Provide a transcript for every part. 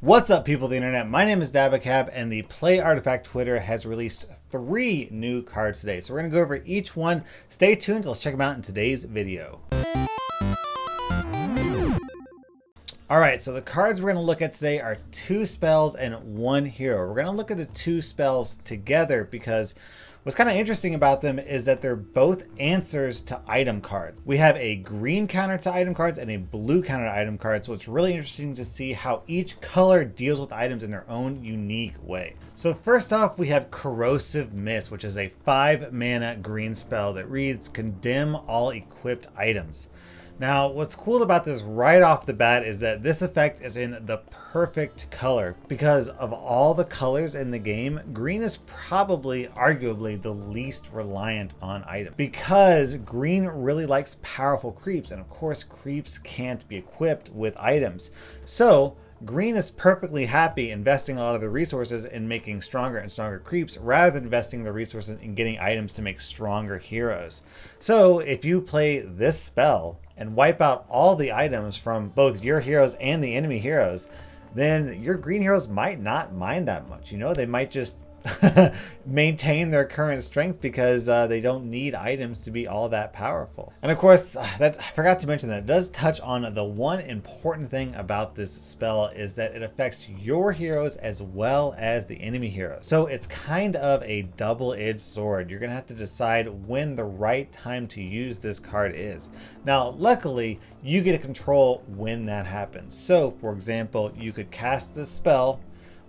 What's up, people of the internet? My name is Dabacab, and the Play Artifact Twitter has released 3 new cards today. So we're going to go over each one. Stay tuned. Let's check them out in today's video. Alright, so the cards we're going to look at today are 2 spells and 1 hero. We're going to look at the 2 spells together because what's kind of interesting about them is that they're both answers to item cards. We have a green counter to item cards and a blue counter to item cards, so it's really interesting to see how each color deals with items in their own unique way. So first off, we have Corrosive Mist, which is a 5 mana green spell that reads condemn all equipped items. Now, what's cool about this right off the bat is that this effect is in the perfect color. Because of all the colors in the game, green is probably, arguably, the least reliant on items. Because green really likes powerful creeps, and of course, creeps can't be equipped with items. So, green is perfectly happy investing a lot of the resources in making stronger and stronger creeps rather than investing the resources in getting items to make stronger heroes. So if you play this spell and wipe out all the items from both your heroes and the enemy heroes, then your green heroes might not mind that much. You know, they might just maintain their current strength because they don't need items to be all that powerful. And of course, I forgot to mention that it does touch on the one important thing about this spell is that it affects your heroes as well as the enemy heroes. So it's kind of a double-edged sword. You're gonna have to decide when the right time to use this card is. Now, luckily, you get to control when that happens. So, for example, you could cast this spell,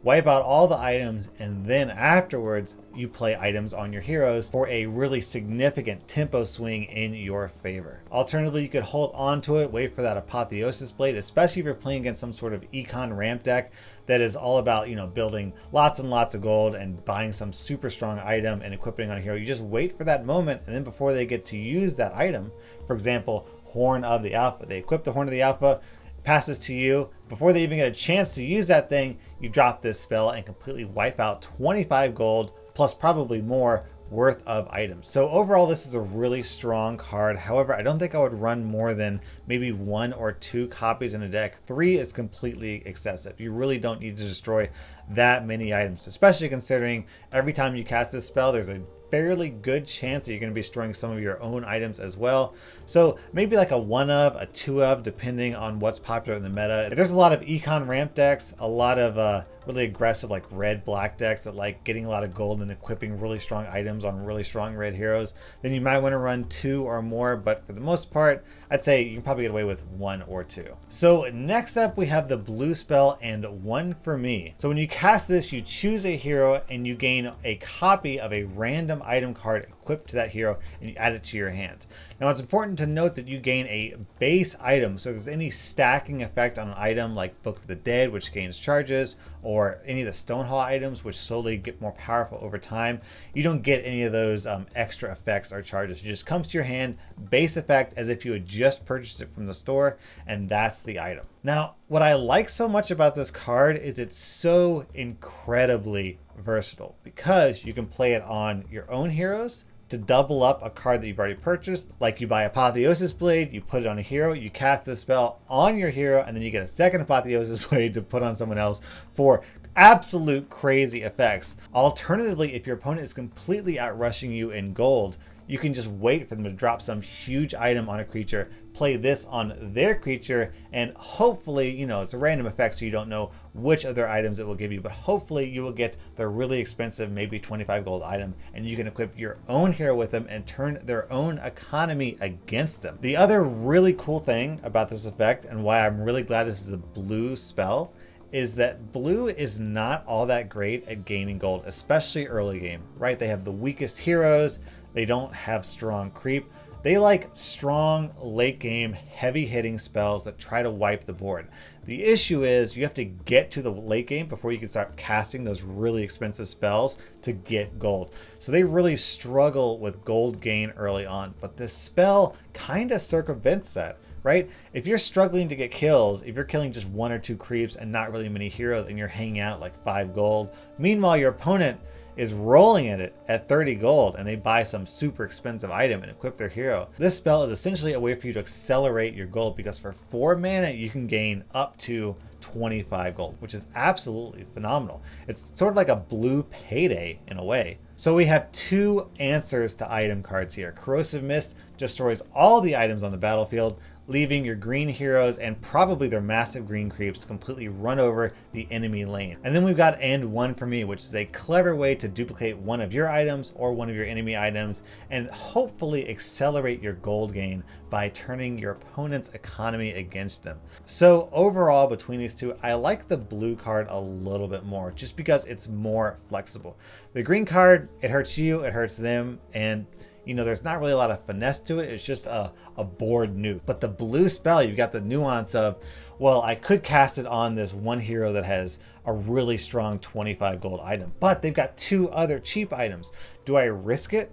wipe out all the items, and then afterwards you play items on your heroes for a really significant tempo swing in your favor. Alternatively, you could hold on to it, wait for that Apotheosis Blade, especially if you're playing against some sort of econ ramp deck that is all about, building lots and lots of gold and buying some super strong item and equipping on a hero. You just wait for that moment, and then before they get to use that item, for example, Horn of the Alpha, they equip the Horn of the Alpha, passes to you. Before they even get a chance to use that thing, you drop this spell and completely wipe out 25 gold plus probably more worth of items. So overall, this is a really strong card. However, I don't think I would run more than maybe 1 or 2 copies in a deck. 3 is completely excessive. You really don't need to destroy that many items, especially considering every time you cast this spell, there's a fairly good chance that you're going to be destroying some of your own items as well. So maybe like a 1 of, a 2 of, depending on what's popular in the meta. If there's a lot of econ ramp decks, a lot of really aggressive like red-black decks that like getting a lot of gold and equipping really strong items on really strong red heroes, then you might want to run 2 or more, but for the most part, I'd say you can probably get away with 1 or 2. So next up, we have the blue spell and One for Me. So when you cast this, you choose a hero and you gain a copy of a random item card equipped to that hero and you add it to your hand. Now it's important to note that you gain a base item, so if there's any stacking effect on an item like Book of the Dead, which gains charges, or any of the Stonehall items, which slowly get more powerful over time, you don't get any of those extra effects or charges. It just comes to your hand, base effect, as if you had just purchased it from the store, and that's the item. Now, what I like so much about this card is it's so incredibly versatile because you can play it on your own heroes to double up a card that you've already purchased. Like you buy Apotheosis Blade, you put it on a hero, you cast this spell on your hero, and then you get a second Apotheosis Blade to put on someone else for absolute crazy effects. Alternatively, if your opponent is completely outrushing you in gold, you can just wait for them to drop some huge item on a creature, play this on their creature, and hopefully, it's a random effect, so you don't know which other items it will give you, but hopefully you will get the really expensive, maybe 25 gold item, and you can equip your own hero with them and turn their own economy against them. The other really cool thing about this effect, and why I'm really glad this is a blue spell, is that blue is not all that great at gaining gold, especially early game, right? They have the weakest heroes, they don't have strong creep. They like strong late game, heavy hitting spells that try to wipe the board. The issue is you have to get to the late game before you can start casting those really expensive spells to get gold. So they really struggle with gold gain early on, but this spell kind of circumvents that, right? If you're struggling to get kills, if you're killing just 1 or 2 creeps and not really many heroes and you're hanging out like 5 gold, meanwhile your opponent is rolling at it at 30 gold and they buy some super expensive item and equip their hero. This spell is essentially a way for you to accelerate your gold because for 4 mana you can gain up to 25 gold, which is absolutely phenomenal. It's sort of like a blue payday in a way. So we have two answers to item cards here. Corrosive Mist destroys all the items on the battlefield, leaving your green heroes and probably their massive green creeps to completely run over the enemy lane. And then we've got And One for Me, which is a clever way to duplicate one of your items or one of your enemy items and hopefully accelerate your gold gain by turning your opponent's economy against them. So overall, between these two, I like the blue card a little bit more just because it's more flexible. The green card, it hurts you, it hurts them, and you know, there's not really a lot of finesse to it. It's just a board nuke. But the blue spell, you've got the nuance of, well, I could cast it on this one hero that has a really strong 25 gold item, but they've got two other cheap items. Do I risk it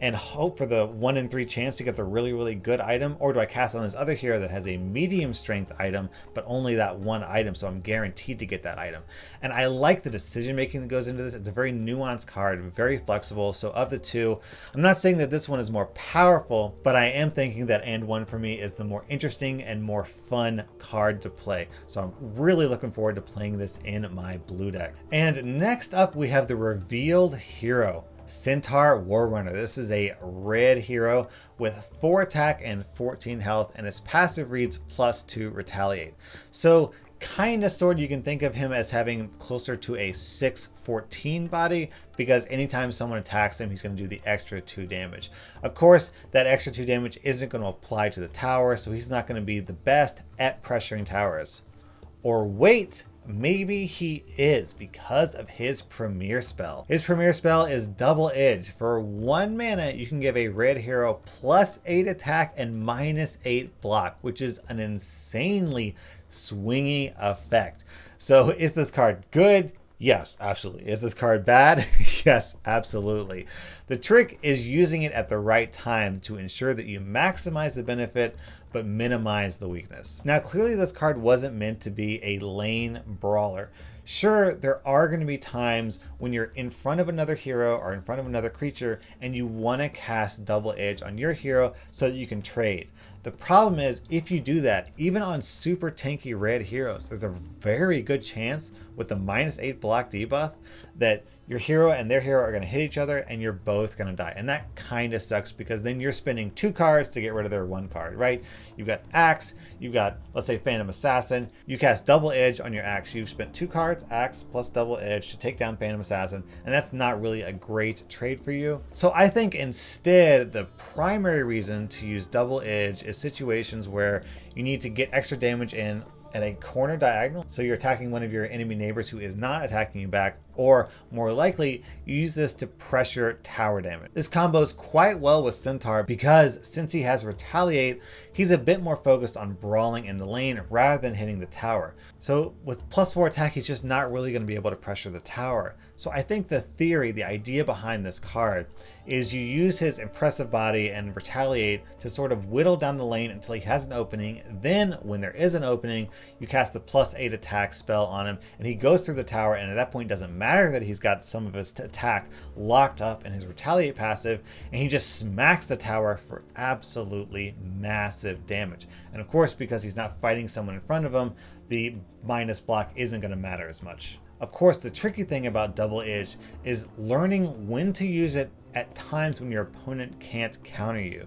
and hope for the 1 in 3 chance to get the really, really good item? Or do I cast on this other hero that has a medium strength item, but only that one item, so I'm guaranteed to get that item? And I like the decision making that goes into this. It's a very nuanced card, very flexible. So of the two, I'm not saying that this one is more powerful, but I am thinking that And One for Me is the more interesting and more fun card to play. So I'm really looking forward to playing this in my blue deck. And next up, we have the revealed hero, Centaur Warrunner. This is a red hero with 4 attack and 14 health, and his passive reads +2 retaliate. So kind of sort of you can think of him as having closer to a 6/14 body, because anytime someone attacks him, he's going to do the extra 2 damage. Of course, that extra 2 damage isn't going to apply to the tower, so he's not going to be the best at pressuring towers. Or wait, maybe he is, because of his premier spell. His premier spell is Double Edge. For 1 mana, you can give a red hero +8 attack and -8 block, which is an insanely swingy effect. So is this card good? Yes, absolutely. Is this card bad? Yes, absolutely. The trick is using it at the right time to ensure that you maximize the benefit but minimize the weakness. Now, clearly this card wasn't meant to be a lane brawler. Sure, there are going to be times when you're in front of another hero or in front of another creature and you want to cast Double Edge on your hero so that you can trade. The problem is, if you do that, even on super tanky red heroes, there's a very good chance with the -8 block debuff that your hero and their hero are going to hit each other and you're both going to die. And that kind of sucks, because then you're spending 2 cards to get rid of their 1 card, right? You've got Axe, you've got, let's say, Phantom Assassin. You cast Double Edge on your Axe. You've spent 2 cards, Axe plus Double Edge, to take down Phantom Assassin. And that's not really a great trade for you. So I think instead, the primary reason to use Double Edge is situations where you need to get extra damage in at a corner diagonal, so you're attacking one of your enemy neighbors who is not attacking you back, or more likely, you use this to pressure tower damage. This combos quite well with Centaur because since he has Retaliate, he's a bit more focused on brawling in the lane rather than hitting the tower. So with +4 attack, he's just not really going to be able to pressure the tower. So I think the theory, the idea behind this card, is you use his impressive body and Retaliate to sort of whittle down the lane until he has an opening. Then when there is an opening, you cast the +8 attack spell on him and he goes through the tower, and at that point it doesn't matter that he's got some of his attack locked up in his Retaliate passive, and he just smacks the tower for absolutely massive damage. And of course, because he's not fighting someone in front of him, the minus block isn't going to matter as much. Of course, the tricky thing about Double Edge is learning when to use it at times when your opponent can't counter you.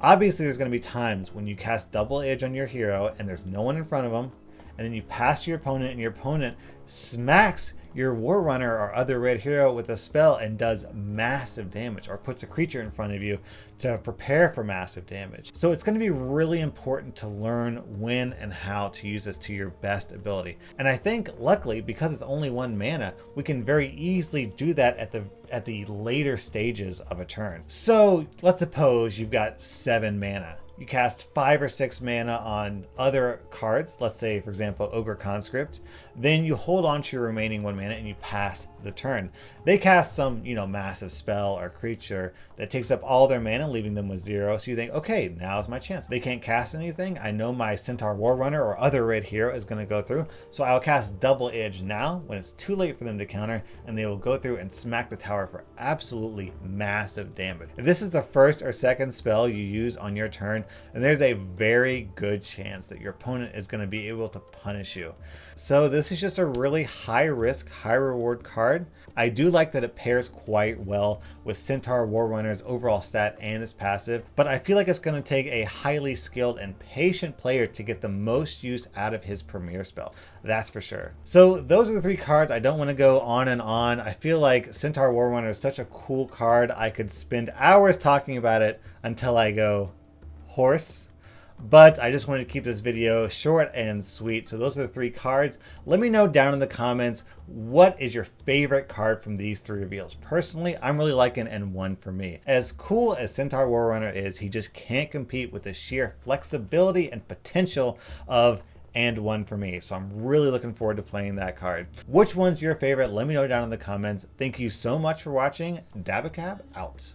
Obviously, there's going to be times when you cast Double Edge on your hero and there's no one in front of him, and then you pass to your opponent and your opponent smacks your Warrunner or other red hero with a spell and does massive damage, or puts a creature in front of you to prepare for massive damage. So it's going to be really important to learn when and how to use this to your best ability. And I think luckily, because it's only 1 mana, we can very easily do that at the later stages of a turn. So let's suppose you've got 7 mana. You cast 5 or 6 mana on other cards, let's say, for example, Ogre Conscript. Then you hold on to your remaining 1 mana and you pass the turn. They cast some, massive spell or creature that takes up all their mana, leaving them with 0. So you think, okay, now's my chance. They can't cast anything. I know my Centaur Warrunner or other red hero is going to go through. So I'll cast Double Edge now when it's too late for them to counter, and they will go through and smack the tower for absolutely massive damage. If this is the first or second spell you use on your turn, then there's a very good chance that your opponent is going to be able to punish you. So this is just a really high risk, high reward card. I do like that it pairs quite well with Centaur Warrunner's overall stat and his passive, but I feel like it's going to take a highly skilled and patient player to get the most use out of his premier spell. That's for sure. So those are the 3 cards. I don't want to go on and on. I feel like Centaur Warrunner is such a cool card. I could spend hours talking about it until I go hoarse. But I just wanted to keep this video short and sweet. So those are the 3 cards. Let me know down in the comments, what is your favorite card from these 3 reveals? Personally, I'm really liking N1 for me. As cool as Centaur Warrunner is, he just can't compete with the sheer flexibility and potential of and 1 for me. So I'm really looking forward to playing that card. Which one's your favorite? Let me know down in the comments. Thank you so much for watching. Dabacab out.